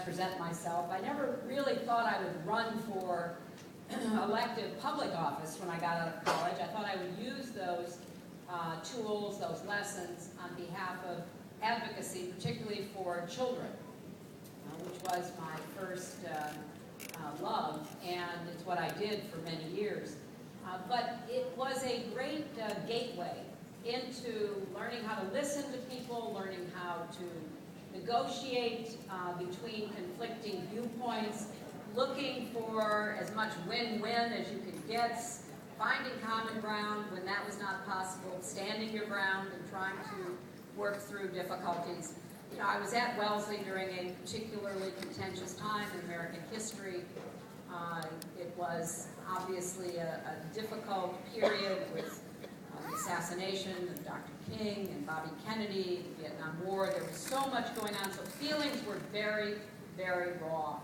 present myself. I never really thought I would run for elective public office when I got out of college. I thought I would use those tools, those lessons, on behalf of advocacy, particularly for children, which was my first love, and it's what I did for many years. But it was a great gateway into learning how to listen to people, learning how to negotiate between conflicting viewpoints, looking for as much win-win as you could get, finding common ground when that was not possible, standing your ground and trying to work through difficulties. You know, I was at Wellesley during a particularly contentious time in American history. It was obviously a difficult period with the assassination of Dr. King and Bobby Kennedy, the Vietnam War. There was so much going on, so feelings were very, very raw.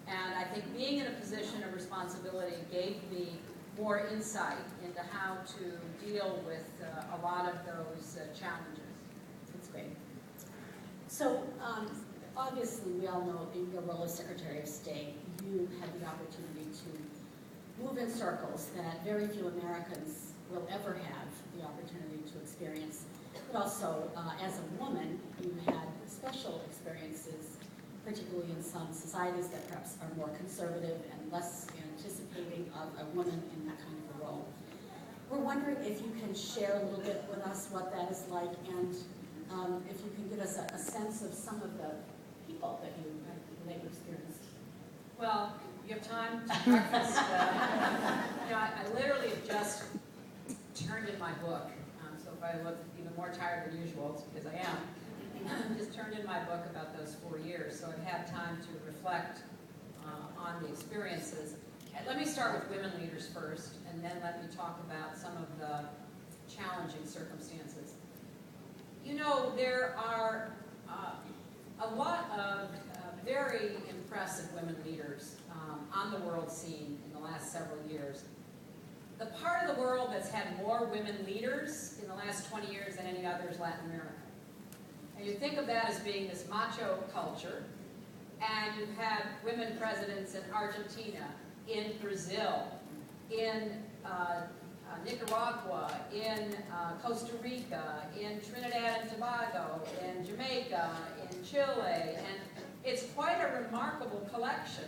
And I think being in a position of responsibility gave me more insight into how to deal with a lot of those challenges. That's great. So, obviously, we all know in your role as Secretary of State, you had the opportunity to move in circles that very few Americans will ever have the opportunity to experience. But also, as a woman, you had special experiences, particularly in some societies that perhaps are more conservative and less anticipating of a woman in that kind of a role. We're wondering if you can share a little bit with us what that is like, and if you can give us a sense of some of the people that you experienced. Well, you have time to breakfast. You know, I literally have just turned in my book, so if I look even more tired than usual, it's because I am. Just turned in my book about those 4 years, so I've had time to reflect on the experiences. And let me start with women leaders first, and then let me talk about some of the challenging circumstances. You know, there are a lot of very impressive women leaders on the world scene in the last several years. The part of the world that's had more women leaders in the last 20 years than any other is Latin America. And you think of that as being this macho culture, and you've had women presidents in Argentina, in Brazil, in Nicaragua, in Costa Rica, in Trinidad and Tobago, in Jamaica, in Chile, and it's quite a remarkable collection.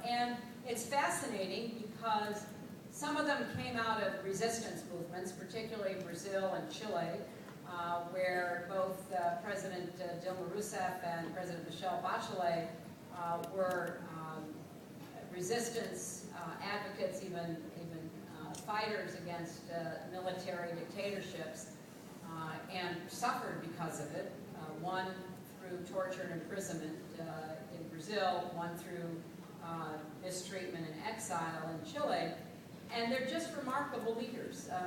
And it's fascinating because some of them came out of resistance movements, particularly Brazil and Chile, where both President Dilma Rousseff and President Michelle Bachelet were resistance advocates, even fighters against military dictatorships, and suffered because of it. One through torture and imprisonment in Brazil, one through mistreatment and exile in Chile, and they're just remarkable leaders.